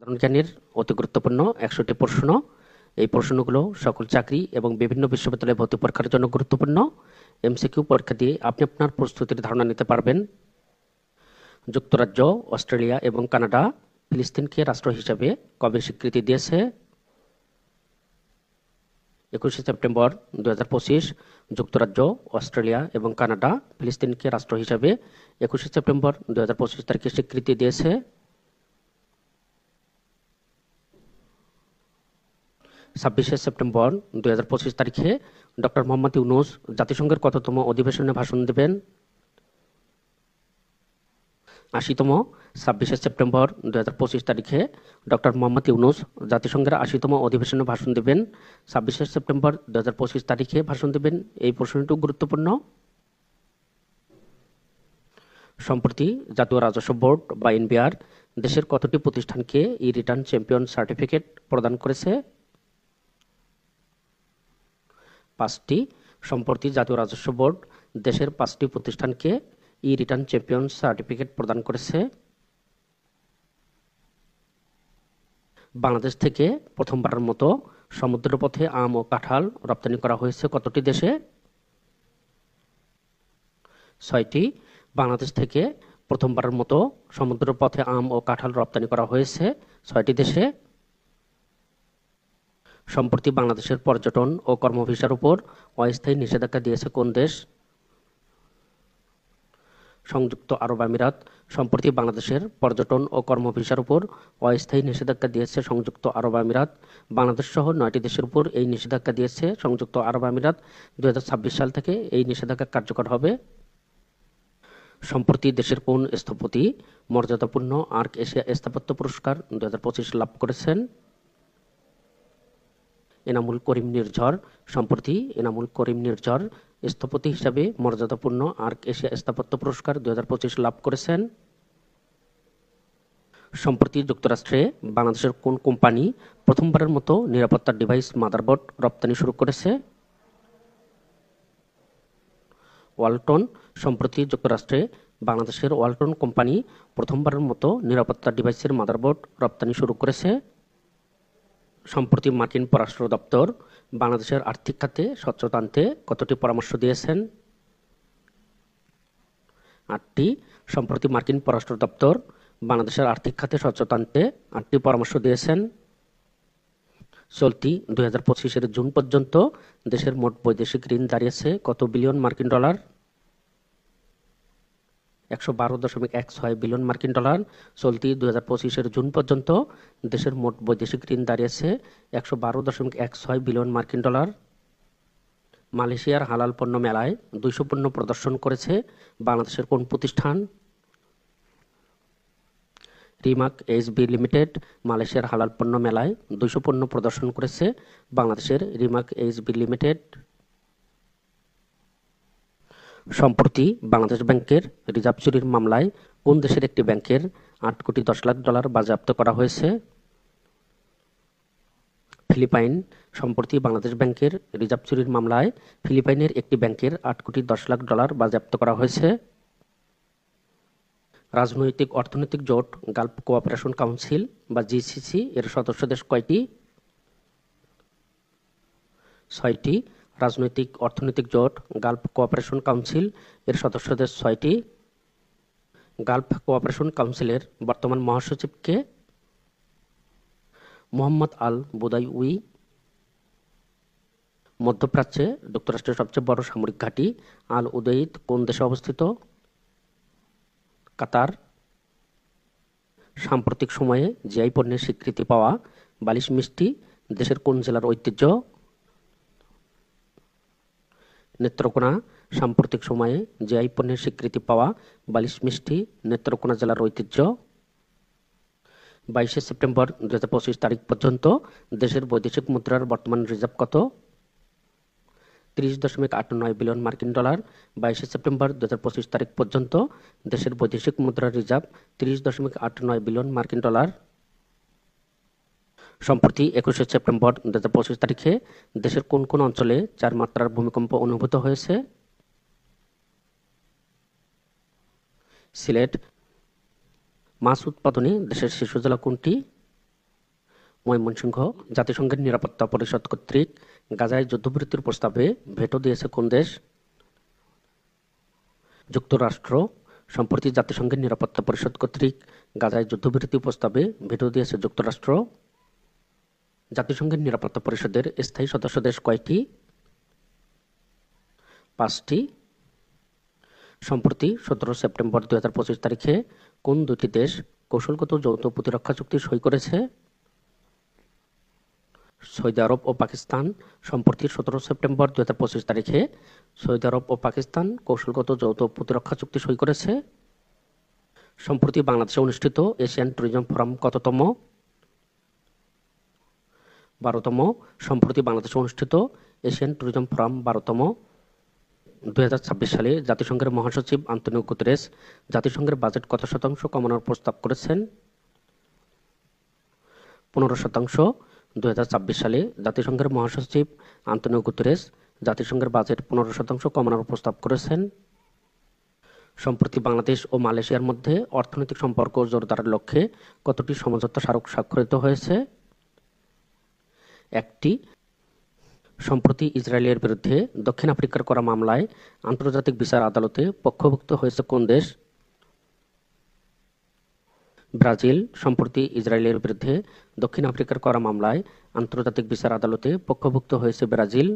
সাধারণ জ্ঞানের অতি গুরুত্বপূর্ণ ১০০টি প্রশ্ন। এই প্রশ্নগুলো সকল চাকরি এবং বিভিন্ন বিশ্ববিদ্যালয়ে ভর্তি পরীক্ষার জন্য গুরুত্বপূর্ণ। এমসিকিউ পরীক্ষা দিয়ে আপনি আপনার প্রস্তুতির ধারণা নিতে পারবেন। যুক্তরাজ্য, অস্ট্রেলিয়া এবং কানাডা ফিলিস্তিনকে রাষ্ট্র হিসেবে কবে স্বীকৃতি দিয়েছে? ২১শে সেপ্টেম্বর ২০২৫। যুক্তরাজ্য, অস্ট্রেলিয়া এবং কানাডা ফিলিস্তিনকে রাষ্ট্র হিসেবে ২১শে সেপ্টেম্বর ২০২৫ তারিখে স্বীকৃতি দিয়েছে। ২৬শে সেপ্টেম্বর ২০২৫ তারিখে ডক্টর মোহাম্মদ ইউনূস জাতিসংঘের কততম অধিবেশনে ভাষণ দেবেন? ৮০তম। ২৬শে সেপ্টেম্বর ২০২৫ তারিখে ডক্টর মোহাম্মদ ইউনূস জাতিসংঘের ৮০তম অধিবেশনে ভাষণ দেবেন। ২৬শে সেপ্টেম্বর ২০২৫ তারিখে ভাষণ দেবেন। এই প্রশ্নটি গুরুত্বপূর্ণ। সম্প্রতি জাতীয় রাজস্ব বোর্ড বা এনবিআর দেশের কতটি প্রতিষ্ঠানকে ই রিটার্ন চ্যাম্পিয়ন সার্টিফিকেট প্রদান করেছে? ৫টি। সম্প্রতি জাতীয় রাজস্ব বোর্ড দেশের ৫টি প্রতিষ্ঠানকে ই রিটার্ন চ্যাম্পিয়ন সার্টিফিকেট প্রদান করেছে। বাংলাদেশ থেকে প্রথমবারের মতো সমুদ্রপথে আম ও কাঁঠাল রপ্তানি করা হয়েছে কতটি দেশে? ৬টি। বাংলাদেশ থেকে প্রথমবারের মতো সমুদ্রপথে আম ও কাঁঠাল রপ্তানি করা হয়েছে ৬টি দেশে। সম্প্রতি বাংলাদেশের পর্যটন ও কর্মভিসার উপর অস্থায়ী নিষেধাজ্ঞা দিয়েছে কোন দেশ? সংযুক্ত আরব আমিরাত। সম্প্রতি বাংলাদেশের পর্যটন ও কর্মভিসার উপর অস্থায়ী নিষেধাজ্ঞা দিয়েছে সংযুক্ত আরব আমিরাত। বাংলাদেশ সহ ৯টি দেশের উপর এই নিষেধাজ্ঞা দিয়েছে সংযুক্ত আরব আমিরাত। ২০২৬ সাল থেকে এই নিষেধাজ্ঞা কার্যকর হবে। সম্প্রতি দেশের কোন স্থপতি মর্যাদাপূর্ণ আর্ক এশিয়া স্থাপত্য পুরস্কার ২০২৫ লাভ করেছেন? এনামুল করিম নির্ঝর। সম্প্রতি এনামুল করিম নির্ঝর স্থপতি হিসাবে মর্যাদাপূর্ণ আর্ক এশিয়া স্থাপত্য পুরস্কার ২০২৫ লাভ করেছেন। সম্প্রতি যুক্তরাষ্ট্রে বাংলাদেশের কোন কোম্পানি প্রথমবারের মতো নিরাপত্তা ডিভাইস মাদারবোর্ড রপ্তানি শুরু করেছে? ওয়ালটন। সম্প্রতি যুক্তরাষ্ট্রে বাংলাদেশের ওয়ালটন কোম্পানি প্রথমবারের মতো নিরাপত্তা ডিভাইসের মাদারবোর্ড রপ্তানি শুরু করেছে। সম্প্রতি মার্কিন পররাষ্ট্র দপ্তর বাংলাদেশের আর্থিক খাতে স্বচ্ছতা আনতে কতটি পরামর্শ দিয়েছেন? ৮টি। সম্প্রতি মার্কিন পররাষ্ট্র দপ্তর বাংলাদেশের আর্থিক খাতে স্বচ্ছতা আনতে ৮টি পরামর্শ দিয়েছেন। চলতি ২০২৫-এর জুন পর্যন্ত দেশের মোট বৈদেশিক ঋণ দাঁড়িয়েছে কত বিলিয়ন মার্কিন ডলার? ১১২.১৬ বিলিয়ন মার্কিন ডলার। চলতি ২০২৫-এর জুন পর্যন্ত দেশের মোট বৈদেশিক ঋণ দাঁড়িয়েছে ১১২.১৬ বিলিয়ন মার্কিন ডলার। মালয়েশিয়ার হালাল পণ্য মেলায় ২০০ পণ্য প্রদর্শন করেছে বাংলাদেশের কোন প্রতিষ্ঠান? রিমাক এইচবি লিমিটেড। মালয়েশিয়ার হালাল পণ্য মেলায় ২০০ পণ্য প্রদর্শন করেছে বাংলাদেশের রিমাক এইচবি লিমিটেড। সম্প্রতি বাংলাদেশ ব্যাংকের রিজার্ভ চুরির মামলায় কোন দেশের একটি ব্যাংকের ৮,১০,০০,০০০ বাজেয়াপ্ত করা হয়েছে? ফিলিপাইন। সম্প্রতি বাংলাদেশ ব্যাংকের রিজার্ভ চুরির মামলায় ফিলিপাইনের একটি ব্যাংকের $৮,১০,০০,০০০ বাজেয়াপ্ত করা হয়েছে। রাজনৈতিক অর্থনৈতিক জোট গালফ কোঅপারেশন কাউন্সিল বা জিসিসি এর সদস্য দেশ কয়টি? ৬টি। রাজনৈতিক অর্থনৈতিক জোট গালফ কোঅপারেশন কাউন্সিল এর সদস্য দেশ ৬টি। গালফ কোঅপারেশন কাউন্সিলের বর্তমান মহাসচিব কে? মোহাম্মদ আল বুদাইউই। মধ্যপ্রাচ্যে যুক্তরাষ্ট্রের সবচেয়ে বড় সামরিক ঘাঁটি আল উদেইদ কোন দেশে অবস্থিত? কাতার। সাম্প্রতিক সময়ে জিআই পণ্যের স্বীকৃতি পাওয়া বালিশ মিষ্টি দেশের কোন জেলার ঐতিহ্য? নেত্রকোনা। সাম্প্রতিক সময়ে জিআই পণ্যের স্বীকৃতি পাওয়া বালিশ মিষ্টি নেত্রকোনা জেলার ঐতিহ্য। ২২শে সেপ্টেম্বর ২০২৫ তারিখ পর্যন্ত দেশের বৈদেশিক মুদ্রার বর্তমান রিজার্ভ কত? ৩০.৮৯ বিলিয়ন মার্কিন ডলার। ২২শে সেপ্টেম্বর ২০২৫ তারিখ পর্যন্ত দেশের বৈদেশিক মুদ্রার রিজার্ভ ৩০.৮৯ বিলিয়ন মার্কিন ডলার। সম্প্রতি ২১শে সেপ্টেম্বর ২০২৫ তারিখে দেশের কোন কোন অঞ্চলে ৪ মাত্রার ভূমিকম্প অনুভূত হয়েছে? সিলেট। মাছ উৎপাদনে দেশের শীর্ষ জেলা কোনটি? ময়মনসিংহ। জাতিসংঘের নিরাপত্তা পরিষদ কর্তৃক গাজায় যুদ্ধবিরতির প্রস্তাবে ভেটো দিয়েছে কোন দেশ? যুক্তরাষ্ট্র। সম্প্রতি জাতিসংঘের নিরাপত্তা পরিষদ কর্তৃক গাজায় যুদ্ধবিরতি প্রস্তাবে ভেটো দিয়েছে যুক্তরাষ্ট্র। জাতিসংঘের নিরাপত্তা পরিষদের স্থায়ী সদস্য দেশ কয়টি? 5টি। সম্প্রতি 17 সেপ্টেম্বর 2025 তারিখে কোন দুটি দেশ কৌশলগত যৌথ প্রতিরক্ষা চুক্তি সই করেছে? সৌদি আরব ও পাকিস্তান। সম্প্রতি 17 সেপ্টেম্বর 2025 তারিখে সৌদি আরব ও পাকিস্তান কৌশলগত যৌথ প্রতিরক্ষা চুক্তি সই করেছে। সম্প্রতি বাংলাদেশে অনুষ্ঠিত এশিয়ান ট্যুরিজম ফোরাম কততম? 12তম। সম্প্রতি বাংলাদেশে অনুষ্ঠিত এশিয়ান ট্যুরিজম ফোরাম 12তম। 2026 সালে জাতিসংঘের মহাসচিব আন্তোনিও গুতেরেস জাতিসংঘের বাজেট কত শতাংশ কমানোর প্রস্তাব করেছেন? 15%। 2026 সালে জাতিসংঘের মহাসচিব আন্তোনিও গুতেরেস জাতিসংঘের বাজেট 15% কমানোর প্রস্তাব করেছেন। সম্প্রতি বাংলাদেশ ও মালয়েশিয়ার মধ্যে অর্থনৈতিক সম্পর্ক জোরদারের লক্ষ্যে কতটি সমঝোতা স্মারক স্বাক্ষরিত হয়েছে? 1টি। সম্প্রতি ইসরায়েলের বিরুদ্ধে দক্ষিণ আফ্রিকার করা মামলায় আন্তর্জাতিক বিচার আদালতে পক্ষভুক্ত হয়েছে কোন দেশ? ব্রাজিল। সম্প্রতি ইসরায়েলের বিরুদ্ধে দক্ষিণ আফ্রিকার করা মামলায় আন্তর্জাতিক বিচার আদালতে পক্ষভুক্ত হয়েছে ব্রাজিল।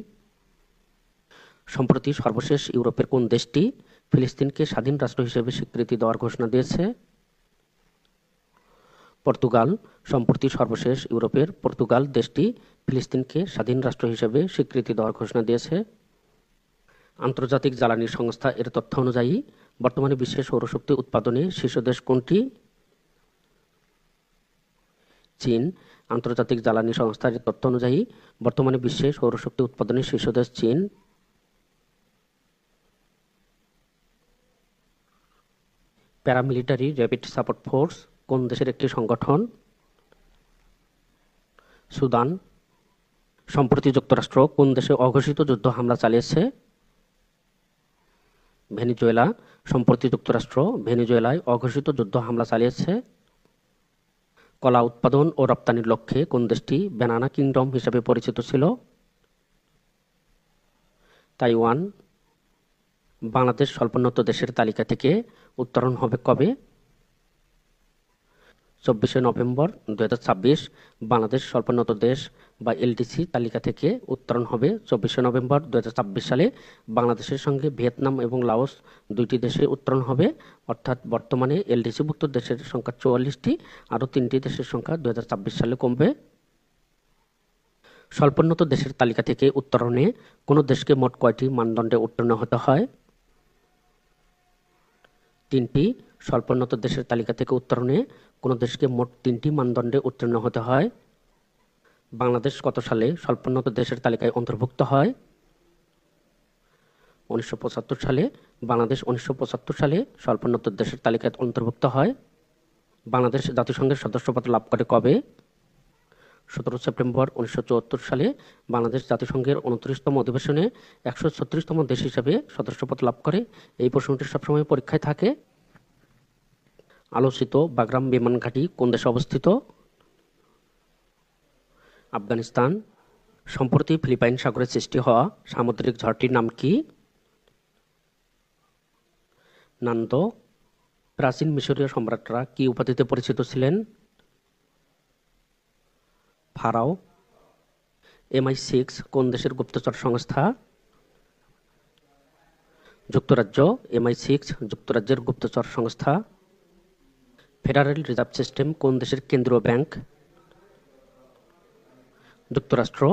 সম্প্রতি সর্বশেষ ইউরোপের কোন দেশটি ফিলিস্তিনকে স্বাধীন রাষ্ট্র হিসেবে স্বীকৃতি দেওয়ার ঘোষণা দিয়েছে? পর্তুগাল। সম্প্রতি সর্বশেষ ইউরোপের পর্তুগাল দেশটি ফিলিস্তিনকে স্বাধীন রাষ্ট্র হিসেবে স্বীকৃতি দেওয়ার ঘোষণা দিয়েছে। আন্তর্জাতিক জ্বালানি সংস্থা এর তথ্য অনুযায়ী বর্তমানে বিশ্বে সৌরশক্তি উৎপাদনে শীর্ষ দেশ কোনটি? চীন। আন্তর্জাতিক জ্বালানি সংস্থার তথ্য অনুযায়ী বর্তমানে বিশ্বে সৌরশক্তি উৎপাদনে শীর্ষ দেশ চীন। প্যারামিলিটারি র্যাপিড সাপোর্ট ফোর্স কোন দেশের একটি সংগঠন? সুদান। সম্প্রতি যুক্তরাষ্ট্র কোন দেশে অঘোষিত যুদ্ধ হামলা চালিয়েছে? ভেনেজুয়েলা। সম্প্রতি যুক্তরাষ্ট্র ভেনেজুয়েলায় অঘোষিত যুদ্ধ হামলা চালিয়েছে। কলা উৎপাদন ও রপ্তানির লক্ষ্যে কোন দেশটি ব্যানানা কিংডম হিসেবে পরিচিত ছিল? তাইওয়ান। বাংলাদেশ স্বল্পোন্নত দেশের তালিকা থেকে উত্তরণ হবে কবে? 24 নভেম্বর 2026 বাংলাদেশ স্বল্পোন্নত দেশ বা এলডিসি তালিকা থেকে উত্তরণ হবে 24 নভেম্বর 2026 সালে বাংলাদেশের সঙ্গে ভিয়েতনাম এবং লাওস দুইটি দেশে উত্তরণ হবে। অর্থাৎ বর্তমানে এলডিসিভুক্ত দেশের সংখ্যা 44টি, আরও 3টি দেশের সংখ্যা 2026 সালে কমবে। স্বল্পোন্নত দেশের তালিকা থেকে উত্তরণে কোনো দেশকে মোট কয়টি মানদণ্ডে উত্তীর্ণ হতে হয়? 3টি। স্বল্পোন্নত দেশের তালিকা থেকে উত্তরণে কোনো দেশকে মোট 3টি মানদণ্ডে উত্তীর্ণ হতে হয়। বাংলাদেশ কত সালে স্বল্পোন্নত দেশের তালিকায় অন্তর্ভুক্ত হয়? 1975 সালে। বাংলাদেশ 1975 সালে স্বল্পোন্নত দেশের তালিকায় অন্তর্ভুক্ত হয়। বাংলাদেশ জাতিসংঘের সদস্যপদ লাভ করে কবে? 17 সেপ্টেম্বর 1974 সালে বাংলাদেশ জাতিসংঘের 29তম অধিবেশনে 136তম দেশ হিসেবে সদস্যপদ লাভ করে। এই প্রশ্নটি সবসময় পরীক্ষায় থাকে। আলোচিত বাগরাম বিমান ঘাঁটি কোন দেশে অবস্থিত? আফগানিস্তান। সম্প্রতি ফিলিপাইন সাগরে সৃষ্টি হওয়া সামুদ্রিক ঝড়টির নাম কি? নান্দো। প্রাচীন মিশরীয় সম্রাটরা কি উপাধিতে পরিচিত ছিলেন? ফারাও। MI6 কোন দেশের গুপ্তচর সংস্থা? যুক্তরাজ্য। MI6 যুক্তরাজ্যের গুপ্তচর সংস্থা। ফেডারেল রিজার্ভ সিস্টেম কোন দেশের কেন্দ্রীয় ব্যাংক? যুক্তরাষ্ট্র।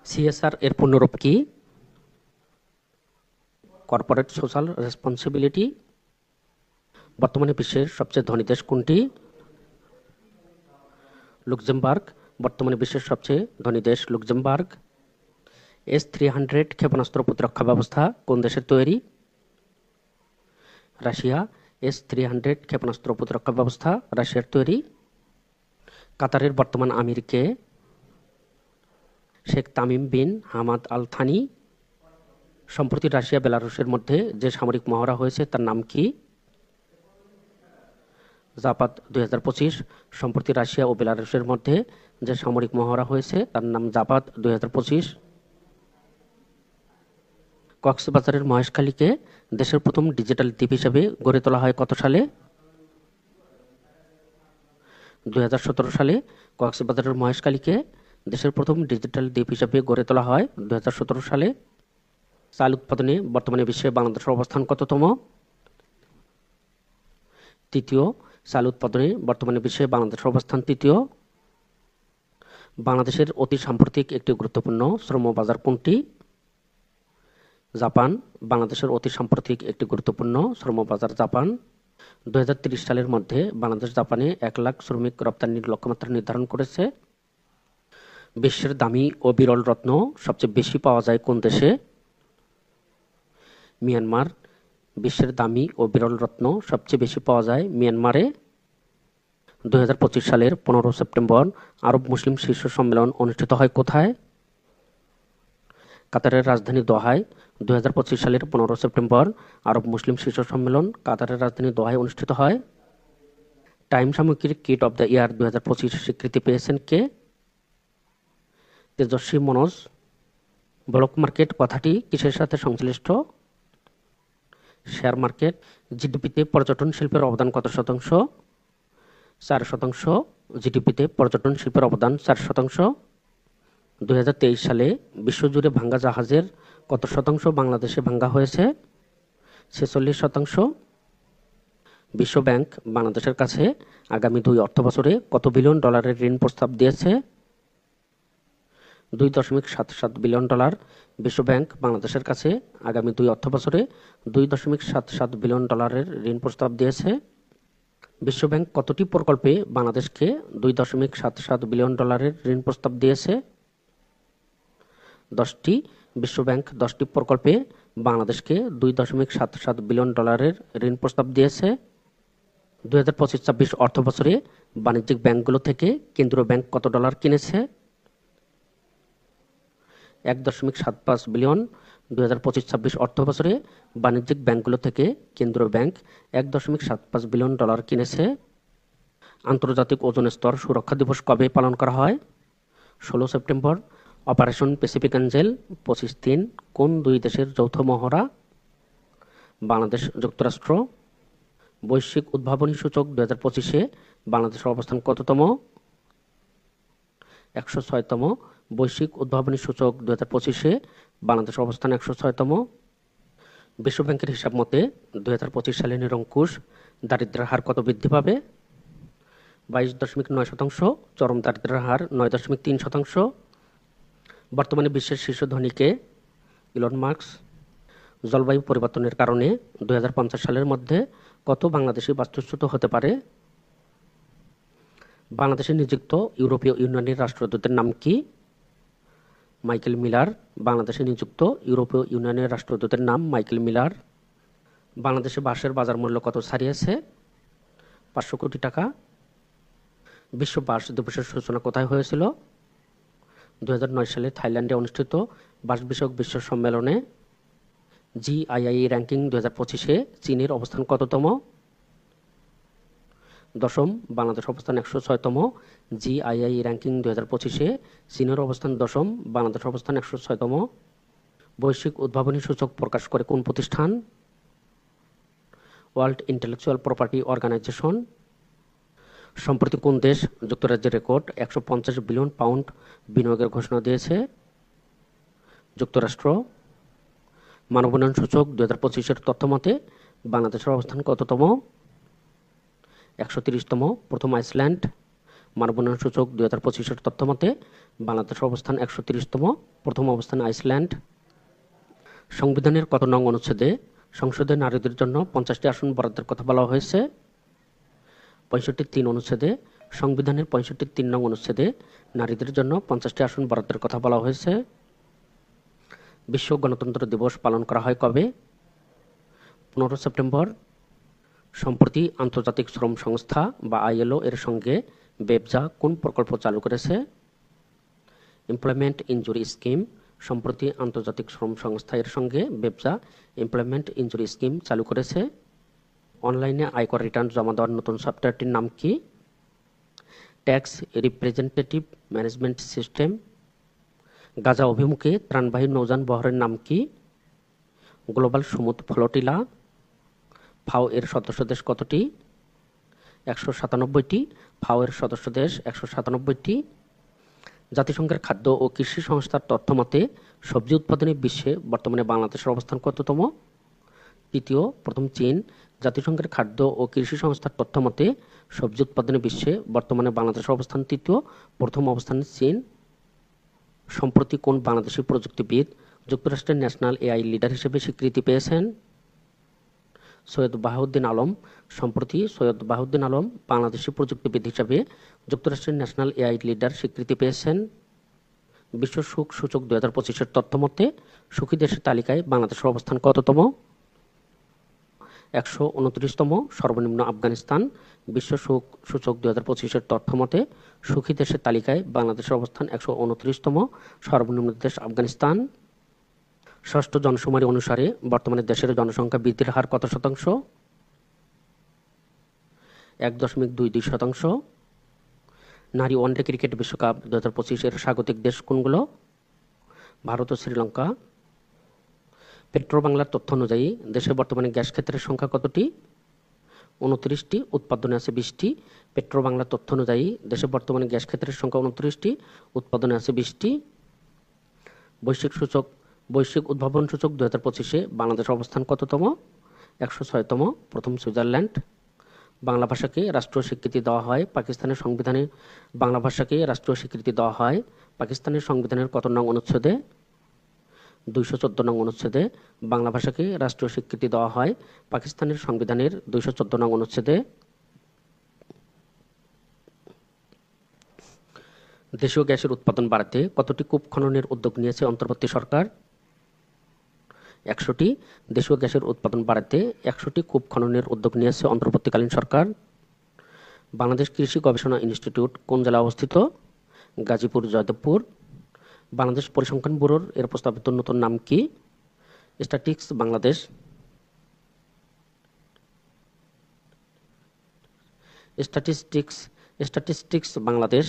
CSR এর পূর্ণরূপ কি? Corporate social responsibility. বর্তমানে বিশ্বের সবচেয়ে ধনী দেশ কোনটি? লুক্সেমবার্গ। বর্তমানে বিশ্বের সবচেয়ে ধনী দেশ লুক্সেমবার্গ। S-300 ক্ষেপণাস্ত্র প্রতিরক্ষা ব্যবস্থা কোন দেশের তৈরি? রাশিয়া। S-300 ক্ষেপণাস্ত্র প্রতিরক্ষা ব্যবস্থা রাশিয়ার তৈরি। কাতারের বর্তমান আমির কে? Sheikh Tamim bin Hamad Al Thani. সম্প্রতি রাশিয়া বেলারুশের মধ্যে যে সামরিক মহড়া হয়েছে তার নাম কি? জাপাত 2025। সম্প্রতি রাশিয়া ও বেলারুশের মধ্যে যে সামরিক মহড়া হয়েছে তার নাম জাপাত 2025। কক্সবাজারের মহেশখালীকে দেশের প্রথম ডিজিটাল দ্বীপ হিসেবে গড়ে তোলা হয় কত সালে? 2017 সালে কক্সবাজারের মহেশখালীকে দেশের প্রথম ডিজিটাল দ্বীপ হিসেবে গড়ে তোলা হয় 2017 সালে। চাল উৎপাদনে বর্তমানে বিশ্বে বাংলাদেশের অবস্থান কততম? তৃতীয়। চাল উৎপাদনে বর্তমানে বিশ্বে বাংলাদেশের অবস্থান তৃতীয়। বাংলাদেশের অতি সাম্প্রতিক একটি গুরুত্বপূর্ণ শ্রম বাজার কোনটি? জাপান। বাংলাদেশের অতি সাম্প্রতিক একটি গুরুত্বপূর্ণ শ্রম বাজার জাপান। 2030 সালের মধ্যে বাংলাদেশ জাপানে 1 লাখ শ্রমিক রপ্তানির লক্ষ্যমাত্রা নির্ধারণ করেছে। বিশ্বের দামি ও বিরল রত্ন সবচেয়ে বেশি পাওয়া যায় কোন দেশে? মিয়ানমার। বিশ্বের দামি ও বিরল রত্ন সবচেয়ে বেশি পাওয়া যায় মিয়ানমারে। 2025 সালের 15 সেপ্টেম্বর আরব মুসলিম শীর্ষ সম্মেলন অনুষ্ঠিত হয় কোথায়? কাতারের রাজধানী দোহায়। 2025 সালের 15 সেপ্টেম্বর আরব মুসলিম শীর্ষ সম্মেলন কাতারের রাজধানী দোহায় অনুষ্ঠিত হয়। টাইম সাময়িকীর কিড অব দ্য ইয়ার 2025 স্বীকৃতি পেয়েছেন কে? তেজস্বী মনোজ। ব্লক মার্কেট কথাটি কিসের সাথে সংশ্লিষ্ট? Share market. জিডিপিতে পর্যটন শিল্পের অবদান কত শতাংশ? 4%। জিডিপিতে পর্যটন শিল্পের অবদান 4%। 2023 সালে বিশ্বজুড়ে ভাঙ্গা জাহাজের কত শতাংশ বাংলাদেশে ভাঙ্গা হয়েছে? 46%। বিশ্ব ব্যাংক বাংলাদেশের কাছে আগামী 2 অর্থবছরে কত বিলিয়ন ডলারের ঋণ প্রস্তাব দিয়েছে? 2.77 বিলিয়ন ডলার। বিশ্ব ব্যাংক বাংলাদেশের কাছে আগামী 2 অর্থবছরে 2.77 বিলিয়ন ডলারের ঋণ প্রস্তাব দিয়েছে। বিশ্ব ব্যাংক কতটি প্রকল্পে বাংলাদেশকে 2.77 বিলিয়ন ডলারের ঋণ প্রস্তাব দিয়েছে? 10টি। বিশ্ব ব্যাংক 10টি প্রকল্পে বাংলাদেশকে 2.77 বিলিয়ন ডলারের ঋণ প্রস্তাব দিয়েছে। 2025-26 অর্থবছরে বাণিজ্যিক ব্যাংকগুলো থেকে কেন্দ্রীয় ব্যাংক কত ডলার কিনেছে? 1.75 বিলিয়ন। 2025-26 অর্থবছরে বাণিজ্যিক ব্যাংকগুলো থেকে কেন্দ্রীয় ব্যাংক 1.75 বিলিয়ন ডলার কিনেছে। আন্তর্জাতিক ওজোন স্তর সুরক্ষা দিবস কবে পালন করা হয়? 16 সেপ্টেম্বর। অপারেশন প্যাসিফিক এঞ্জেল 25/3 কোন 2 দেশের যৌথ মহড়া? বাংলাদেশ যুক্তরাষ্ট্র। বৈশ্বিক উদ্ভাবনী সূচক 2025-এ বাংলাদেশের অবস্থান কততম? 106তম। বৈশ্বিক উদ্ভাবনী সূচক 2025-এ বাংলাদেশের অবস্থান 106তম। বিশ্বব্যাংকের হিসাব মতে 2025 সালে নিরঙ্কুশ দারিদ্র্যের হার কত বৃদ্ধি পাবে? 22.9%। চরম দারিদ্র্যের হার 9.3%। বর্তমানে বিশ্বের শীর্ষ ধনী কে? Elon Musk. জলবায়ু পরিবর্তনের কারণে 2050 সালের মধ্যে কত বাংলাদেশি বাস্তুচ্যুত হতে পারে? বাংলাদেশে নিযুক্ত ইউরোপীয় ইউনিয়নের রাষ্ট্রদূতের নাম কি? Michael Miller. বাংলাদেশে নিযুক্ত ইউরোপীয় ইউনিয়নের রাষ্ট্রদূতের নাম মাইকেল মিলার। বাংলাদেশে বাঁশের বাজার মূল্য কত ছাড়িয়েছে? 500 কোটি টাকা। বিশ্ব বাঁশ দিবসের সূচনা কোথায় হয়েছিল? 2009 সালে থাইল্যান্ডে অনুষ্ঠিত বাঁশ বিষয়ক বিশ্ব সম্মেলনে। GII র্যাঙ্কিং 2025-এ চীনের অবস্থান কততম? 10ম। বাংলাদেশ অবস্থান 106তম। GII র্যাঙ্কিং 2025-এ চীনের অবস্থান 10ম, বাংলাদেশ অবস্থান 106তম। বৈশ্বিক উদ্ভাবনী সূচক প্রকাশ করে কোন প্রতিষ্ঠান? World intellectual property organisation. সম্প্রতি কোন দেশ যুক্তরাজ্যের রেকর্ড 150 বিলিয়ন পাউন্ড বিনিয়োগের ঘোষণা দিয়েছে? যুক্তরাষ্ট্র। মানব উন্নয়ন সূচক 2025-এর তথ্য মতে বাংলাদেশের অবস্থান কততম? 130তম। প্রথম আইসল্যান্ড। মানব উন্নয়ন সূচক 2025-এর তথ্য মতে বাংলাদেশের অবস্থান 130তম, প্রথম অবস্থান আইসল্যান্ড। সংবিধানের কত নং অনুচ্ছেদে সংসদে নারীদের জন্য 50টি আসন বরাদ্দের কথা বলা হয়েছে? 65(3) অনুচ্ছেদে। সংবিধানের 65(3) নং অনুচ্ছেদে নারীদের জন্য 50টি আসন বরাদ্দের কথা বলা হয়েছে। বিশ্ব গণতন্ত্র দিবস পালন করা হয় কবে? 15 সেপ্টেম্বর। সম্প্রতি আন্তর্জাতিক শ্রম সংস্থা বা ILO এর সঙ্গে বেবজা কোন প্রকল্প চালু করেছে? Employment injury scheme. সম্প্রতি আন্তর্জাতিক শ্রম সংস্থা এর সঙ্গে বেবজা এমপ্লয়মেন্ট ইনজুরি স্কিম চালু করেছে। অনলাইনে আয়কর রিটার্ন জমা দেওয়ার নতুন সফটওয়্যারটির নাম কি? Tax representative management system. Gaza অভিমুখে ত্রাণবাহী নৌযান বহরের নাম কি? গ্লোবাল সমুদ্র ফ্লোটিলা। ফাও এর সদস্য দেশ কতটি? 197টি। ফাও এর সদস্য দেশ 197টি। জাতিসংঘের খাদ্য ও কৃষি সংস্থার তথ্য মতে সবজি উৎপাদনে বিশ্বে বর্তমানে বাংলাদেশের অবস্থান কততম? তৃতীয়। প্রথম চীন। জাতিসংঘের খাদ্য ও কৃষি সংস্থার তথ্য মতে সবজি উৎপাদনে বিশ্বে বর্তমানে বাংলাদেশের অবস্থান তৃতীয়, প্রথম অবস্থানে চীন। সম্প্রতি কোন বাংলাদেশি প্রযুক্তিবিদ যুক্তরাষ্ট্রের ন্যাশনাল এআই লিডার হিসেবে স্বীকৃতি পেয়েছেন? সৈয়দ বাহাউদ্দিন আলম। সম্প্রতি সৈয়দ বাহাউদ্দিন আলম বাংলাদেশি প্রযুক্তিবিদ হিসেবে যুক্তরাষ্ট্রের ন্যাশনাল এআই লিডার স্বীকৃতি পেয়েছেন। বিশ্ব সুখ সূচক 2025-এর তথ্য মতে সুখী দেশের তালিকায় বাংলাদেশের অবস্থান কততম? 129তম, সর্বনিম্ন আফগানিস্তান। বিশ্ব সুখ সূচক 2025-এর তথ্য মতে সুখী দেশের তালিকায় বাংলাদেশের অবস্থান 129তম, সর্বনিম্ন দেশ আফগানিস্তান। ষষ্ঠ জনশুমারি অনুসারে বর্তমানে দেশের জনসংখ্যা বৃদ্ধির হার কত শতাংশ? 1.22%। নারী ওয়ানডে ক্রিকেট বিশ্বকাপ 2025-এর স্বাগতিক দেশ কোনগুলো? ভারত ও শ্রীলঙ্কা। পেট্রো বাংলার তথ্য অনুযায়ী দেশে বর্তমানে গ্যাস ক্ষেত্রের সংখ্যা কতটি? 29টি, উৎপাদনে আছে 20টি। পেট্রো বাংলার তথ্য অনুযায়ী দেশে বর্তমানে গ্যাস ক্ষেত্রের সংখ্যা 29টি, উৎপাদনে আছে 20টি। বৈশ্বিক উদ্ভাবন সূচক 2025-এ বাংলাদেশের অবস্থান কততম? 106তম, প্রথম সুইজারল্যান্ড। বাংলা ভাষাকে রাষ্ট্রীয় স্বীকৃতি দেওয়া হয় পাকিস্তানের সংবিধানে। বাংলা ভাষাকে রাষ্ট্রীয় স্বীকৃতি দেওয়া হয় পাকিস্তানের সংবিধানের কত নং অনুচ্ছেদে? 214 নং অনুচ্ছেদে বাংলা ভাষাকে রাষ্ট্রীয় স্বীকৃতি দেওয়া হয় পাকিস্তানের সংবিধানের 214 নং অনুচ্ছেদে। দেশীয় গ্যাসের উৎপাদন বাড়াতে কতটি কূপ খননের উদ্যোগ নিয়েছে অন্তর্বর্তী সরকার? 100টি। দেশীয় গ্যাসের উৎপাদন বাড়াতে 100টি কূপ খননের উদ্যোগ নিয়েছে অন্তর্বর্তীকালীন সরকার। বাংলাদেশ কৃষি গবেষণা ইনস্টিটিউট কোন জেলায় অবস্থিত? গাজীপুর, জয়দেবপুর। বাংলাদেশ পরিসংখ্যান ব্যুরোর এর প্রস্তাবিত নতুন নাম কি? স্ট্যাটিস্টিক্স বাংলাদেশ। স্ট্যাটিস্টিক্স বাংলাদেশ।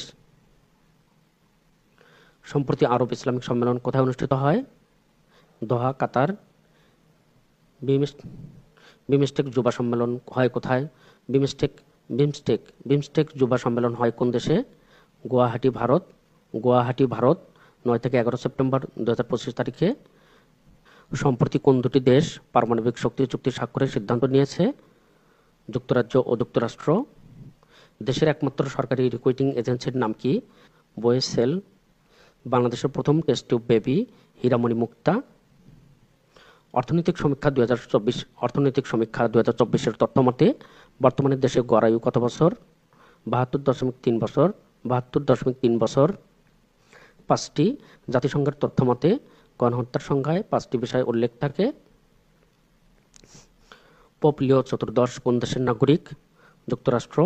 সম্প্রতি আরব ইসলামিক সম্মেলন কোথায় অনুষ্ঠিত হয়? দোহা, কাতার। বিমস্টেক যুবা সম্মেলন হয় কোথায়? বিমস্টেক যুবা সম্মেলন হয় কোন দেশে? গুয়াহাটি, ভারত। 9 থেকে 11 সেপ্টেম্বর 2025 তারিখে। সম্প্রতি কোন দুটি দেশ পারমাণবিক শক্তি চুক্তি স্বাক্ষরের সিদ্ধান্ত নিয়েছে? যুক্তরাজ্য ও যুক্তরাষ্ট্র। দেশের একমাত্র সরকারি রিক্রুটিং এজেন্সির নাম কি? বোয়েসেল। বাংলাদেশের প্রথম টেস্ট টিউব বেবি হীরামণি মুক্তা। অর্থনৈতিক সমীক্ষা 2024-এর তথ্য মতে বর্তমানে দেশে গড় আয়ু কত বছর? 72.3 বছর। 72.3 বছর। 5টি। জাতিসংঘের তথ্য মতে গণহত্যার সংখ্যায় 5টি বিষয় উল্লেখ থাকে। পোপ লিও চতুর্দশ কোন দেশের নাগরিক? যুক্তরাষ্ট্র।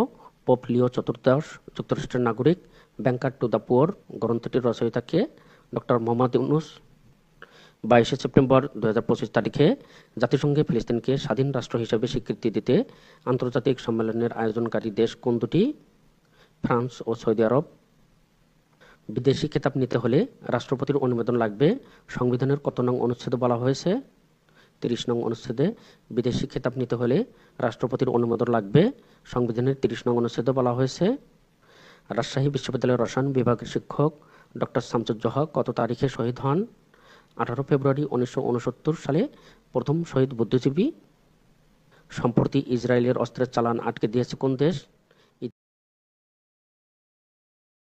পোপ লিও চতুর্দশ যুক্তরাষ্ট্রের নাগরিক। ব্যাংকার টু দ্য পুয়ার গ্রন্থটির রচয়িতা কে? ডক্টর মোহাম্মদ ইউনূস। 22 সেপ্টেম্বর 2025 তারিখে জাতিসংঘে ফিলিস্তিনকে স্বাধীন রাষ্ট্র হিসেবে স্বীকৃতি দিতে আন্তর্জাতিক সম্মেলনের আয়োজনকারী দেশ কোন দুটি? ফ্রান্স ও সৌদি আরব। বিদেশি খেতাব নিতে হলে রাষ্ট্রপতির অনুমোদন লাগবে সংবিধানের কত নং অনুচ্ছেদে বলা হয়েছে? 30 নং অনুচ্ছেদে। বিদেশি খেতাব নিতে হলে রাষ্ট্রপতির অনুমোদন লাগবে সংবিধানের 30 নং অনুচ্ছেদে বলা হয়েছে। রাজশাহী বিশ্ববিদ্যালয়ের রসায়ন বিভাগের শিক্ষক ডক্টর শামসুজ্জোহা কত তারিখে শহীদ হন? 18 ফেব্রুয়ারি 1969 সালে প্রথম শহীদ বুদ্ধিজীবী। সম্প্রতি ইসরায়েলের অস্ত্রের চালান আটকে দিয়েছে কোন দেশ?